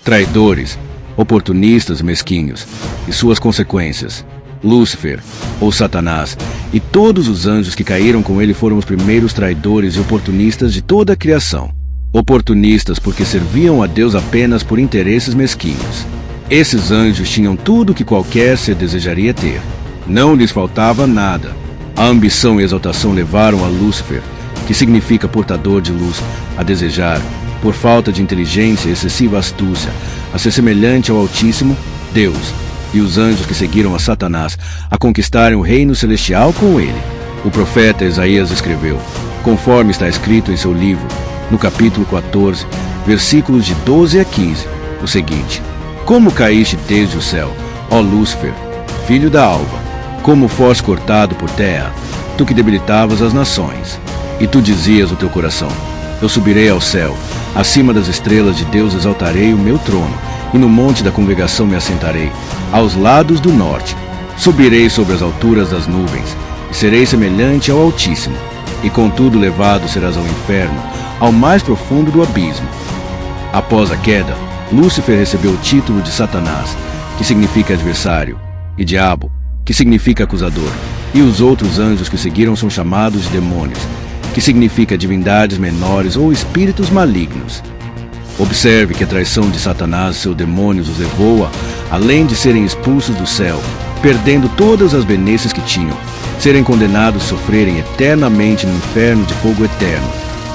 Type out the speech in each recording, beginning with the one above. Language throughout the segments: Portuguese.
traidores, oportunistas mesquinhos, e suas consequências. Lúcifer, ou Satanás, e todos os anjos que caíram com ele foram os primeiros traidores e oportunistas de toda a criação. Oportunistas porque serviam a Deus apenas por interesses mesquinhos. Esses anjos tinham tudo o que qualquer ser desejaria ter. Não lhes faltava nada. A ambição e exaltação levaram a Lúcifer, que significa portador de luz, a desejar, por falta de inteligência e excessiva astúcia, a ser semelhante ao Altíssimo, Deus, e os anjos que seguiram a Satanás, a conquistarem o reino celestial com ele. O profeta Isaías escreveu, conforme está escrito em seu livro, no capítulo 14, versículos de 12 a 15, o seguinte: Como caíste desde o céu, ó Lúcifer, filho da alva, como foste cortado por terra, tu que debilitavas as nações. E tu dizias no teu coração, eu subirei ao céu, acima das estrelas de Deus exaltarei o meu trono, e no monte da congregação me assentarei, aos lados do norte. Subirei sobre as alturas das nuvens, e serei semelhante ao Altíssimo, e contudo levado serás ao inferno, ao mais profundo do abismo. Após a queda, Lúcifer recebeu o título de Satanás, que significa adversário, e Diabo, que significa acusador, e os outros anjos que seguiram são chamados de demônios, que significa divindades menores ou espíritos malignos. Observe que a traição de Satanás e seus demônios os levou a, além de serem expulsos do céu, perdendo todas as benesses que tinham, serem condenados a sofrerem eternamente no inferno de fogo eterno,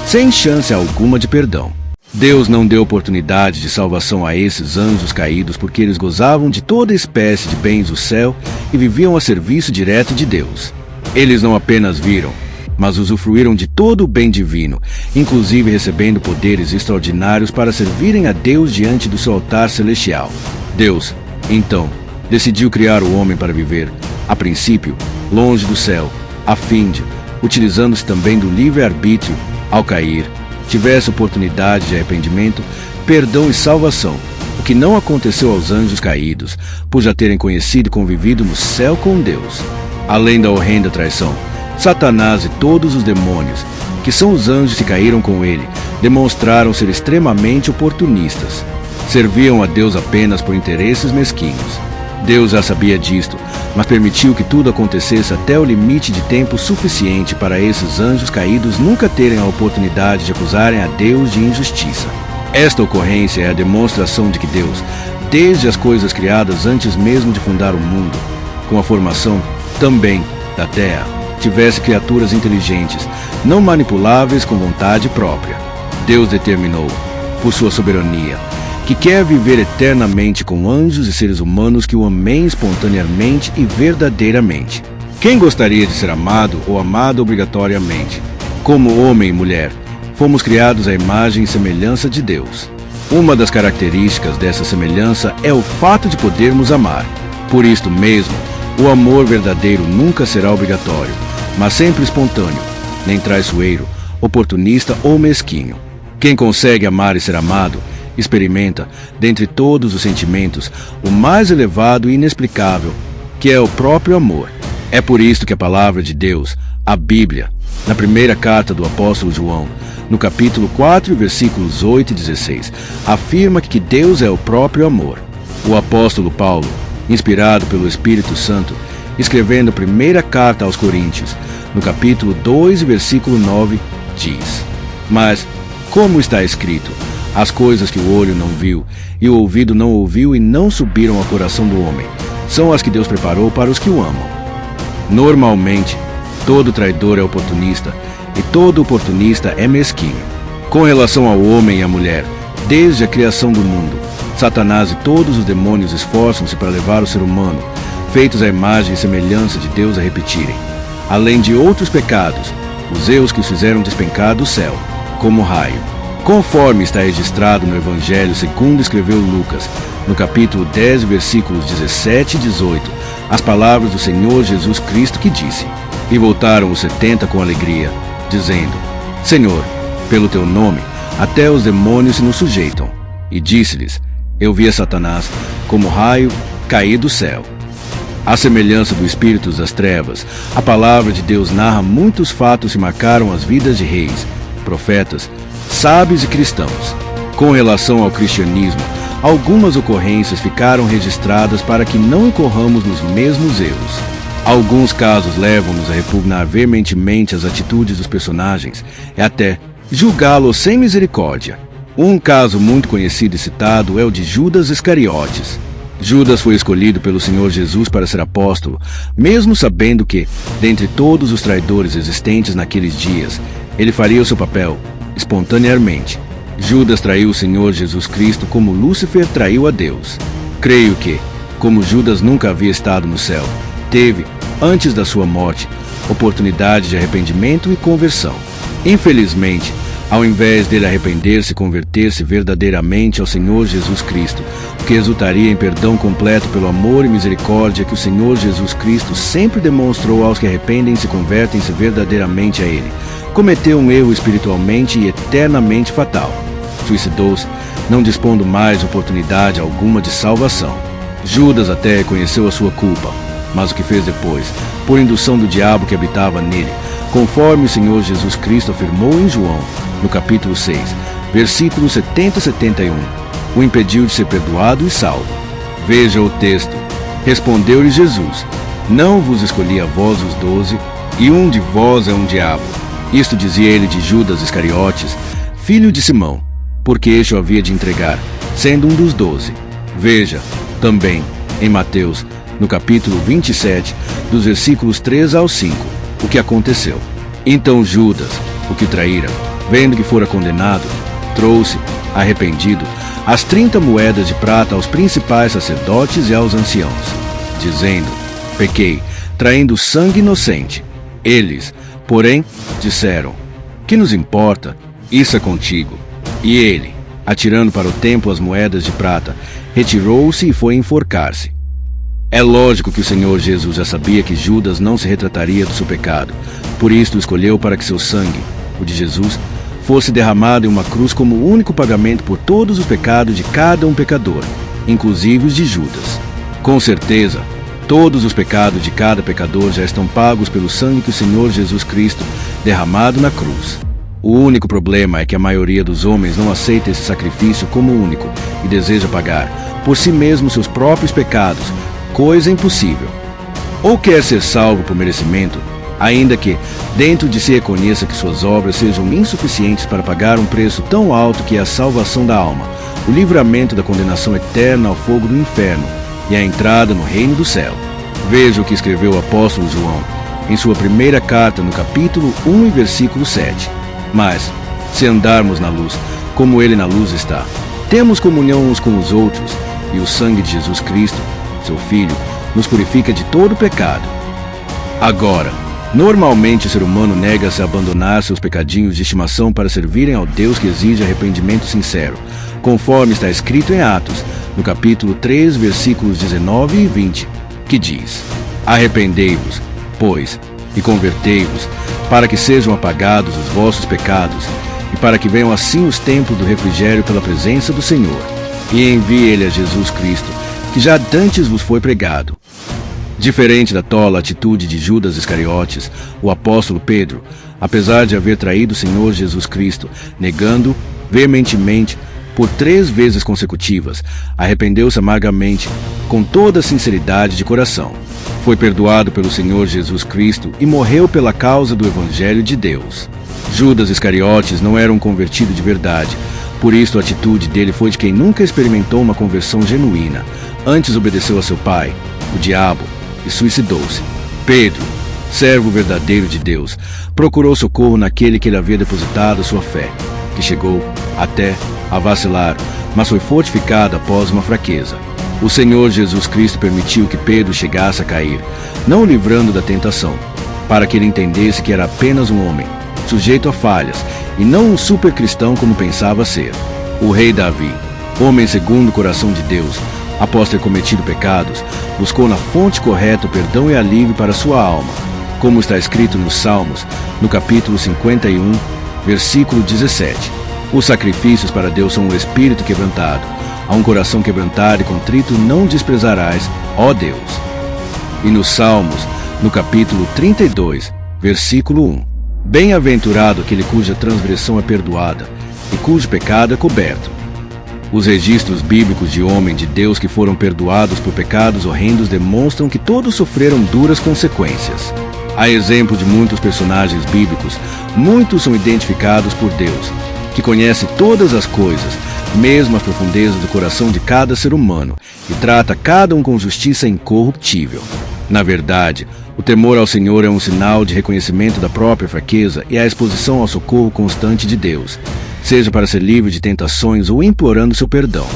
sem chance alguma de perdão. Deus não deu oportunidade de salvação a esses anjos caídos porque eles gozavam de toda espécie de bens do céu e viviam a serviço direto de Deus. Eles não apenas viram, mas usufruíram de todo o bem divino, inclusive recebendo poderes extraordinários para servirem a Deus diante do seu altar celestial. Deus, então, decidiu criar o homem para viver, a princípio, longe do céu, a fim de, utilizando-se também do livre-arbítrio, ao cair, tivesse oportunidade de arrependimento, perdão e salvação, o que não aconteceu aos anjos caídos, por já terem conhecido e convivido no céu com Deus. Além da horrenda traição, Satanás e todos os demônios, que são os anjos que caíram com ele, demonstraram ser extremamente oportunistas. Serviam a Deus apenas por interesses mesquinhos. Deus já sabia disto, mas permitiu que tudo acontecesse até o limite de tempo suficiente para esses anjos caídos nunca terem a oportunidade de acusarem a Deus de injustiça. Esta ocorrência é a demonstração de que Deus, desde as coisas criadas antes mesmo de fundar o mundo, com a formação também da terra, tivesse criaturas inteligentes, não manipuláveis com vontade própria. Deus determinou, por sua soberania, que quer viver eternamente com anjos e seres humanos que o amem espontaneamente e verdadeiramente. Quem gostaria de ser amado ou amado obrigatoriamente? Como homem e mulher, fomos criados à imagem e semelhança de Deus. Uma das características dessa semelhança é o fato de podermos amar. Por isto mesmo, o amor verdadeiro nunca será obrigatório, mas sempre espontâneo, nem traiçoeiro, oportunista ou mesquinho. Quem consegue amar e ser amado, experimenta, dentre todos os sentimentos, o mais elevado e inexplicável, que é o próprio amor. É por isto que a palavra de Deus, a Bíblia, na primeira carta do apóstolo João, no capítulo 4, versículos 8 e 16, afirma que Deus é o próprio amor. O apóstolo Paulo, inspirado pelo Espírito Santo, escrevendo a primeira carta aos Coríntios, no capítulo 2, versículo 9, diz: Mas, como está escrito, as coisas que o olho não viu, e o ouvido não ouviu e não subiram ao coração do homem, são as que Deus preparou para os que o amam. Normalmente, todo traidor é oportunista, e todo oportunista é mesquinho. Com relação ao homem e à mulher, desde a criação do mundo, Satanás e todos os demônios esforçam-se para levar o ser humano, feitos à imagem e semelhança de Deus, a repetirem, além de outros pecados, os erros que os fizeram despencar do céu, como raio. Conforme está registrado no Evangelho segundo escreveu Lucas, no capítulo 10, versículos 17 e 18, as palavras do Senhor Jesus Cristo que disse: E voltaram os 70 com alegria, dizendo: Senhor, pelo teu nome, até os demônios se nos sujeitam. E disse-lhes: Eu vi a Satanás, como raio, cair do céu. À semelhança do espírito das trevas, a palavra de Deus narra muitos fatos que marcaram as vidas de reis, profetas, sábios e cristãos. Com relação ao cristianismo, algumas ocorrências ficaram registradas para que não incorramos nos mesmos erros. Alguns casos levam-nos a repugnar veementemente as atitudes dos personagens e até julgá-los sem misericórdia. Um caso muito conhecido e citado é o de Judas Iscariotes. Judas foi escolhido pelo Senhor Jesus para ser apóstolo, mesmo sabendo que, dentre todos os traidores existentes naqueles dias, ele faria o seu papel espontaneamente. Judas traiu o Senhor Jesus Cristo como Lúcifer traiu a Deus. Creio que, como Judas nunca havia estado no céu, teve, antes da sua morte, oportunidade de arrependimento e conversão. Infelizmente, ao invés dele arrepender-se e converter-se verdadeiramente ao Senhor Jesus Cristo, o que resultaria em perdão completo pelo amor e misericórdia que o Senhor Jesus Cristo sempre demonstrou aos que arrependem-se e convertem-se verdadeiramente a Ele, cometeu um erro espiritualmente e eternamente fatal. Suicidou-se, não dispondo mais de oportunidade alguma de salvação. Judas até reconheceu a sua culpa, mas o que fez depois, por indução do diabo que habitava nele, conforme o Senhor Jesus Cristo afirmou em João, no capítulo 6, versículos 70 e 71, o impediu de ser perdoado e salvo. Veja o texto. Respondeu-lhe Jesus: Não vos escolhi a vós os 12, e um de vós é um diabo. Isto dizia ele de Judas Iscariotes, filho de Simão, porque este o havia de entregar, sendo um dos 12. Veja, também, em Mateus, no capítulo 27, dos versículos 3 ao 5, o que aconteceu. Então Judas, o que traíra, vendo que fora condenado, trouxe, arrependido, as 30 moedas de prata aos principais sacerdotes e aos anciãos, dizendo: Pequei, traindo sangue inocente. Eles, porém, disseram: Que nos importa? Isso é contigo. E ele, atirando para o templo as moedas de prata, retirou-se e foi enforcar-se. É lógico que o Senhor Jesus já sabia que Judas não se retrataria do seu pecado, por isso o escolheu para que seu sangue, o de Jesus, fosse derramado em uma cruz como o único pagamento por todos os pecados de cada um pecador, inclusive os de Judas. Com certeza, todos os pecados de cada pecador já estão pagos pelo sangue que o Senhor Jesus Cristo derramado na cruz. O único problema é que a maioria dos homens não aceita esse sacrifício como único e deseja pagar, por si mesmo, seus próprios pecados, coisa impossível. Ou quer ser salvo por merecimento, ainda que dentro de si reconheça que suas obras sejam insuficientes para pagar um preço tão alto que é a salvação da alma, o livramento da condenação eterna ao fogo do inferno e a entrada no reino do céu. Veja o que escreveu o apóstolo João em sua primeira carta no capítulo 1 e versículo 7. Mas, se andarmos na luz, como Ele na luz está, temos comunhão uns com os outros, e o sangue de Jesus Cristo, seu Filho, nos purifica de todo pecado. Agora, normalmente o ser humano nega-se a abandonar seus pecadinhos de estimação para servirem ao Deus que exige arrependimento sincero, conforme está escrito em Atos, no capítulo 3, versículos 19 e 20, que diz: Arrependei-vos, pois, e convertei-vos, para que sejam apagados os vossos pecados, e para que venham assim os tempos do refrigério pela presença do Senhor, e envie Ele a Jesus Cristo, que já dantes vos foi pregado. Diferente da tola atitude de Judas Iscariotes, o apóstolo Pedro, apesar de haver traído o Senhor Jesus Cristo, negando veementemente por 3 vezes consecutivas, arrependeu-se amargamente, com toda a sinceridade de coração. Foi perdoado pelo Senhor Jesus Cristo e morreu pela causa do Evangelho de Deus. Judas Iscariotes não era um convertido de verdade, por isso a atitude dele foi de quem nunca experimentou uma conversão genuína. Antes obedeceu a seu pai, o diabo, e suicidou-se. Pedro, servo verdadeiro de Deus, procurou socorro naquele que ele havia depositado sua fé, que chegou até a vacilar, mas foi fortificado após uma fraqueza. O Senhor Jesus Cristo permitiu que Pedro chegasse a cair, não o livrando da tentação, para que ele entendesse que era apenas um homem, sujeito a falhas, e não um supercristão como pensava ser. O rei Davi, homem segundo o coração de Deus, após ter cometido pecados, buscou na fonte correta o perdão e alívio para sua alma, como está escrito nos Salmos, no capítulo 51, versículo 17. Os sacrifícios para Deus são um espírito quebrantado. A um coração quebrantado e contrito não desprezarás, ó Deus. E nos Salmos, no capítulo 32, versículo 1. Bem-aventurado aquele cuja transgressão é perdoada e cujo pecado é coberto. Os registros bíblicos de homens de Deus que foram perdoados por pecados horrendos demonstram que todos sofreram duras consequências. A exemplo de muitos personagens bíblicos, muitos são identificados por Deus, que conhece todas as coisas, mesmo as profundezas do coração de cada ser humano, e trata cada um com justiça incorruptível. Na verdade, o temor ao Senhor é um sinal de reconhecimento da própria fraqueza e a exposição ao socorro constante de Deus, seja para ser livre de tentações ou implorando seu perdão.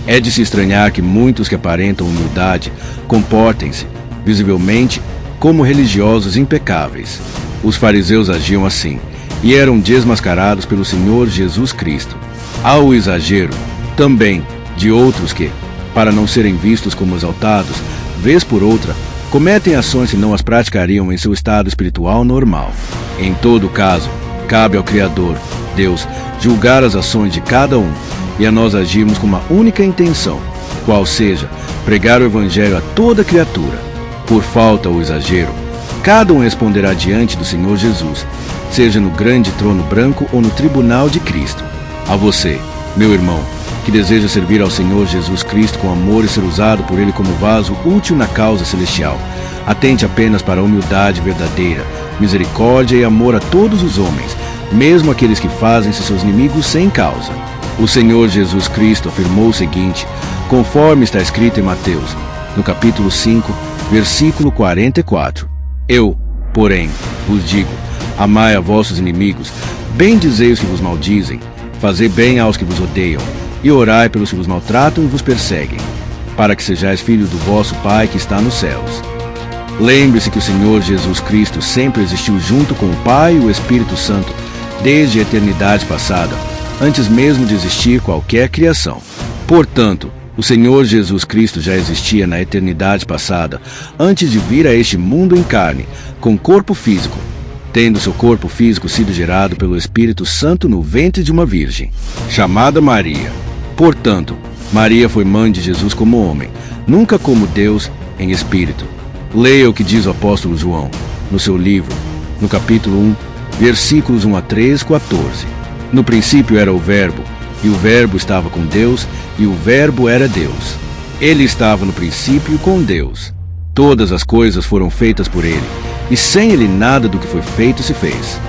É de se estranhar que muitos que aparentam humildade comportem-se, visivelmente, como religiosos impecáveis. Os fariseus agiam assim, e eram desmascarados pelo Senhor Jesus Cristo. Há o exagero, também, de outros que, para não serem vistos como exaltados, vez por outra, cometem ações que não as praticariam em seu estado espiritual normal. Em todo caso, cabe ao Criador, Deus, julgar as ações de cada um, e a nós agirmos com uma única intenção, qual seja, pregar o Evangelho a toda criatura. Por falta ou exagero, cada um responderá diante do Senhor Jesus, seja no grande trono branco ou no tribunal de Cristo. A você, meu irmão, que deseja servir ao Senhor Jesus Cristo com amor e ser usado por Ele como vaso útil na causa celestial, atente apenas para a humildade verdadeira, misericórdia e amor a todos os homens, mesmo aqueles que fazem-se seus inimigos sem causa. O Senhor Jesus Cristo afirmou o seguinte, conforme está escrito em Mateus, no capítulo 5, versículo 44. Eu, porém, vos digo, amai a vossos inimigos, bendizei os que vos maldizem, fazei bem aos que vos odeiam, e orai pelos que vos maltratam e vos perseguem, para que sejais filhos do vosso Pai que está nos céus. Lembre-se que o Senhor Jesus Cristo sempre existiu junto com o Pai e o Espírito Santo, desde a eternidade passada, antes mesmo de existir qualquer criação. Portanto, o Senhor Jesus Cristo já existia na eternidade passada, antes de vir a este mundo em carne, com corpo físico, tendo seu corpo físico sido gerado pelo Espírito Santo no ventre de uma virgem, chamada Maria. Portanto, Maria foi mãe de Jesus como homem, nunca como Deus em espírito. Leia o que diz o apóstolo João, no seu livro, no capítulo 1, versículos 1 a 3, 14. No princípio era o Verbo, e o Verbo estava com Deus, e o Verbo era Deus. Ele estava no princípio com Deus. Todas as coisas foram feitas por ele, e sem ele nada do que foi feito se fez.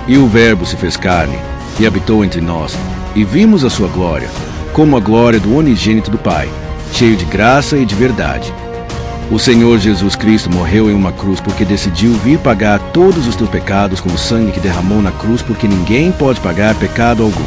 E o Verbo se fez carne, e habitou entre nós, e vimos a sua glória, como a glória do unigênito do Pai, cheio de graça e de verdade. O Senhor Jesus Cristo morreu em uma cruz porque decidiu vir pagar todos os teus pecados com o sangue que derramou na cruz, porque ninguém pode pagar pecado algum,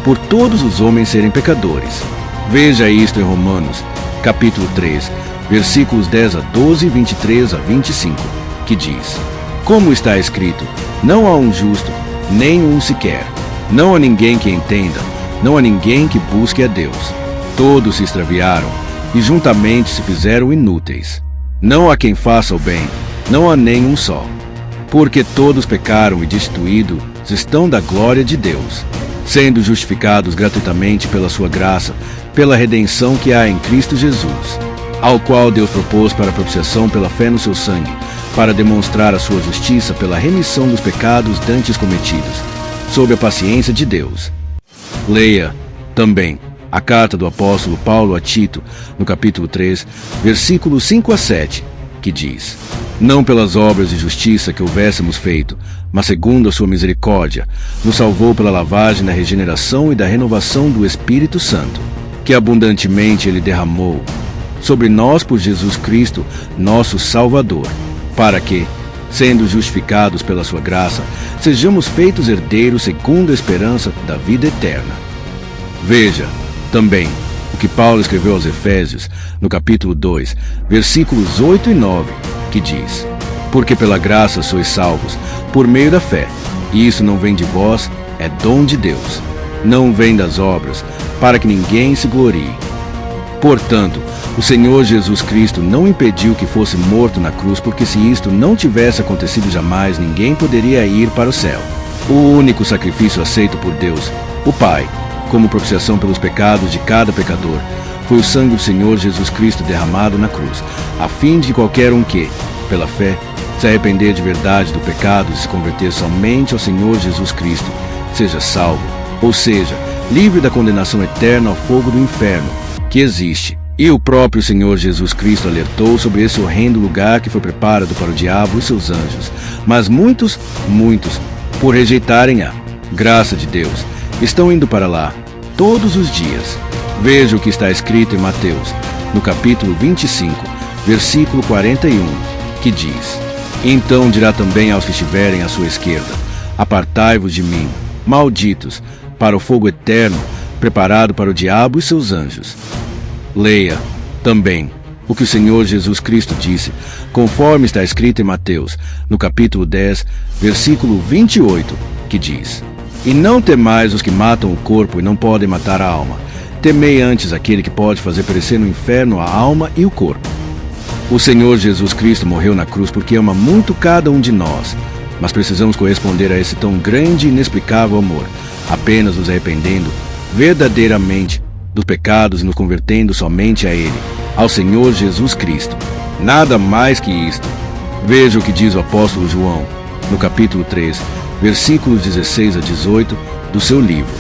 por todos os homens serem pecadores. Veja isto em Romanos, capítulo 3, versículos 10 a 12 e 23 a 25, que diz: como está escrito, não há um justo, nem um sequer, não há ninguém que entenda, não há ninguém que busque a Deus. Todos se extraviaram, e juntamente se fizeram inúteis. Não há quem faça o bem, não há nem um só. Porque todos pecaram e destituídos estão da glória de Deus, sendo justificados gratuitamente pela sua graça, pela redenção que há em Cristo Jesus, ao qual Deus propôs para a propiciação pela fé no seu sangue, para demonstrar a sua justiça pela remissão dos pecados dantes cometidos, sob a paciência de Deus. Leia, também, a carta do apóstolo Paulo a Tito, no capítulo 3, versículos 5 a 7, que diz: não pelas obras de justiça que houvéssemos feito, mas segundo a sua misericórdia, nos salvou pela lavagem da regeneração e da renovação do Espírito Santo, que abundantemente ele derramou sobre nós por Jesus Cristo, nosso Salvador, para que, sendo justificados pela sua graça, sejamos feitos herdeiros segundo a esperança da vida eterna. Veja, também, o que Paulo escreveu aos Efésios, no capítulo 2, versículos 8 e 9, que diz: porque pela graça sois salvos, por meio da fé, e isso não vem de vós, é dom de Deus, não vem das obras, para que ninguém se glorie. Portanto, o Senhor Jesus Cristo não impediu que fosse morto na cruz, porque se isto não tivesse acontecido jamais, ninguém poderia ir para o céu. O único sacrifício aceito por Deus, o Pai, como propiciação pelos pecados de cada pecador, foi o sangue do Senhor Jesus Cristo derramado na cruz, a fim de qualquer um que, pela fé, se arrepender de verdade do pecado e se converter somente ao Senhor Jesus Cristo, seja salvo ou seja, livre da condenação eterna ao fogo do inferno, que existe. E o próprio Senhor Jesus Cristo alertou sobre esse horrendo lugar que foi preparado para o diabo e seus anjos. Mas muitos, por rejeitarem a graça de Deus, estão indo para lá todos os dias. Veja o que está escrito em Mateus, no capítulo 25, versículo 41, que diz: Então dirá também aos que estiverem à sua esquerda: Apartai-vos de mim, malditos, para o fogo eterno, preparado para o diabo e seus anjos. Leia também o que o Senhor Jesus Cristo disse, conforme está escrito em Mateus, no capítulo 10, versículo 28, que diz: E não temais os que matam o corpo e não podem matar a alma. Temei antes aquele que pode fazer perecer no inferno a alma e o corpo. O Senhor Jesus Cristo morreu na cruz porque ama muito cada um de nós, mas precisamos corresponder a esse tão grande e inexplicável amor, apenas nos arrependendo verdadeiramente dos pecados e nos convertendo somente a Ele, ao Senhor Jesus Cristo. Nada mais que isto. Veja o que diz o apóstolo João, no capítulo 3, versículos 16 a 18 do seu livro.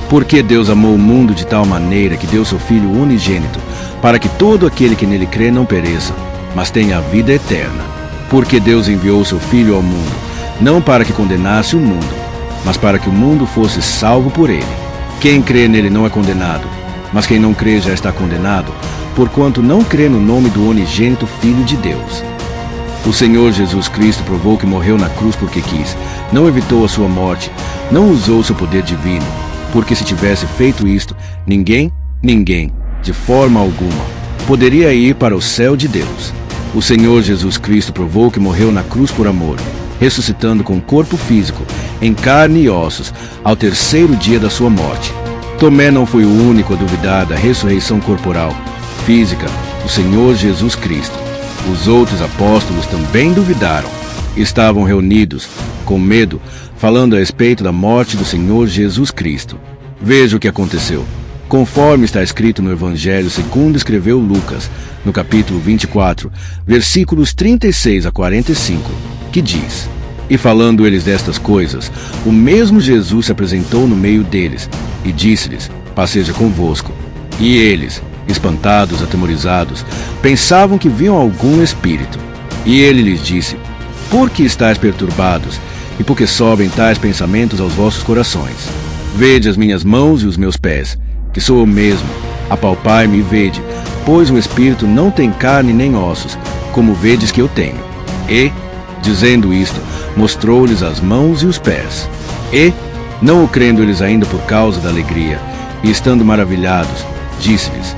Porque Deus amou o mundo de tal maneira que deu seu Filho unigênito, para que todo aquele que nele crê não pereça, mas tenha a vida eterna. Porque Deus enviou seu Filho ao mundo, não para que condenasse o mundo, mas para que o mundo fosse salvo por ele. Quem crê nele não é condenado, mas quem não crê já está condenado, porquanto não crê no nome do unigênito Filho de Deus. O Senhor Jesus Cristo provou que morreu na cruz porque quis, não evitou a sua morte, não usou seu poder divino, porque se tivesse feito isto, ninguém, de forma alguma, poderia ir para o céu de Deus. O Senhor Jesus Cristo provou que morreu na cruz por amor, ressuscitando com corpo físico, em carne e ossos, ao terceiro dia da sua morte. Tomé não foi o único a duvidar da ressurreição corporal, física, do Senhor Jesus Cristo. Os outros apóstolos também duvidaram. Estavam reunidos, com medo, falando a respeito da morte do Senhor Jesus Cristo. Veja o que aconteceu. Conforme está escrito no Evangelho segundo escreveu Lucas, no capítulo 24, versículos 36 a 45, que diz: E falando eles destas coisas, o mesmo Jesus se apresentou no meio deles, e disse-lhes: Paz seja convosco. E eles, espantados, atemorizados, pensavam que viam algum espírito. E ele lhes disse: Por que estáis perturbados, e por que sobem tais pensamentos aos vossos corações? Vede as minhas mãos e os meus pés, que sou eu mesmo. Apalpai-me e vede, pois o espírito não tem carne nem ossos, como vedes que eu tenho. E, dizendo isto, mostrou-lhes as mãos e os pés. E, não o crendo eles ainda por causa da alegria, e estando maravilhados, disse-lhes: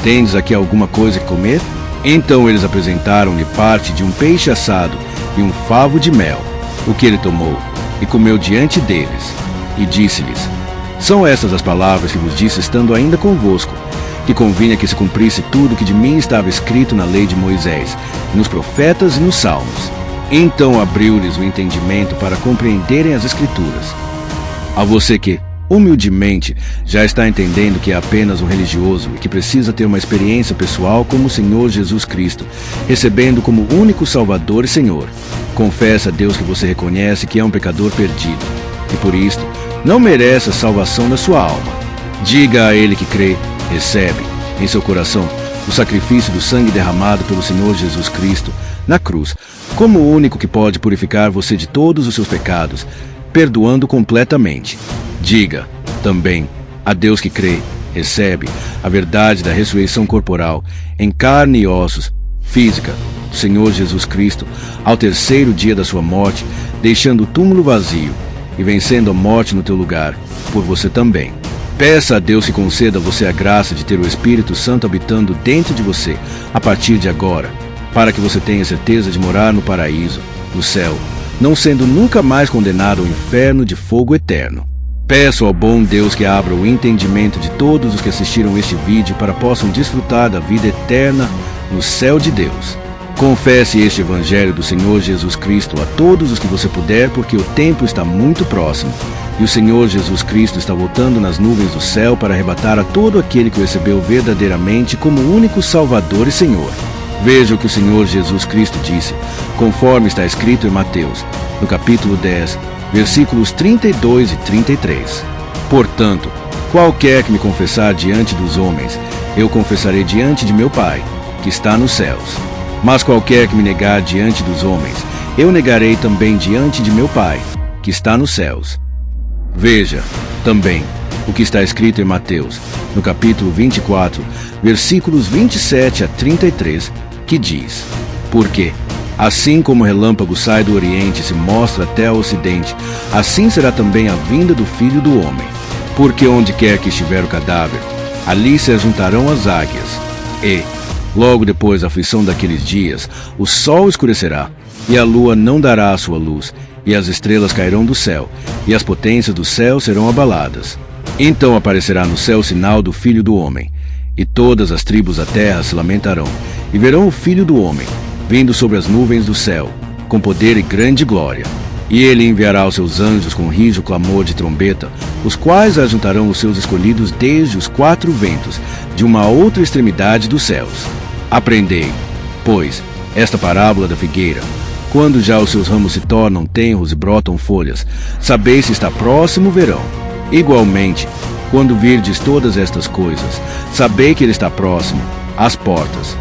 Tendes aqui alguma coisa que comer? Então eles apresentaram-lhe parte de um peixe assado e um favo de mel, o que ele tomou, e comeu diante deles. E disse-lhes: São estas as palavras que vos disse estando ainda convosco, que convinha que se cumprisse tudo que de mim estava escrito na lei de Moisés, nos profetas e nos salmos. Então abriu-lhes o entendimento para compreenderem as Escrituras. A você que, humildemente, já está entendendo que é apenas um religioso e que precisa ter uma experiência pessoal como o Senhor Jesus Cristo, recebendo como único Salvador e Senhor. Confessa a Deus que você reconhece que é um pecador perdido, e por isto não merece a salvação da sua alma. Diga a Ele que crê, recebe, em seu coração, o sacrifício do sangue derramado pelo Senhor Jesus Cristo na cruz, como o único que pode purificar você de todos os seus pecados, perdoando completamente. Diga, também, a Deus que crê, recebe, a verdade da ressurreição corporal, em carne e ossos, física, do Senhor Jesus Cristo, ao terceiro dia da sua morte, deixando o túmulo vazio e vencendo a morte no teu lugar, por você também. Peça a Deus que conceda a você a graça de ter o Espírito Santo habitando dentro de você, a partir de agora, para que você tenha certeza de morar no paraíso, no céu, não sendo nunca mais condenado ao inferno de fogo eterno. Peço ao bom Deus que abra o entendimento de todos os que assistiram este vídeo para possam desfrutar da vida eterna no céu de Deus. Confesse este Evangelho do Senhor Jesus Cristo a todos os que você puder, porque o tempo está muito próximo, e o Senhor Jesus Cristo está voltando nas nuvens do céu para arrebatar a todo aquele que o recebeu verdadeiramente como único Salvador e Senhor. Veja o que o Senhor Jesus Cristo disse, conforme está escrito em Mateus, no capítulo 10, versículos 32 e 33. Portanto, qualquer que me confessar diante dos homens, eu confessarei diante de meu Pai, que está nos céus. Mas qualquer que me negar diante dos homens, eu negarei também diante de meu Pai, que está nos céus. Veja, também, o que está escrito em Mateus, no capítulo 24, versículos 27 a 33, que diz: Porque, assim como o relâmpago sai do Oriente e se mostra até o Ocidente, assim será também a vinda do Filho do Homem. Porque onde quer que estiver o cadáver, ali se ajuntarão as águias. E, logo depois da aflição daqueles dias, o sol escurecerá, e a lua não dará a sua luz, e as estrelas cairão do céu, e as potências do céu serão abaladas. Então aparecerá no céu o sinal do Filho do Homem, e todas as tribos da terra se lamentarão, e verão o Filho do Homem, vindo sobre as nuvens do céu, com poder e grande glória. E ele enviará os seus anjos com rijo clamor de trombeta, os quais ajuntarão os seus escolhidos desde os quatro ventos, de uma outra extremidade dos céus. Aprendei, pois, esta parábola da figueira. Quando já os seus ramos se tornam tenros e brotam folhas, sabeis se está próximo o verão. Igualmente, quando virdes todas estas coisas, sabei que ele está próximo, às portas.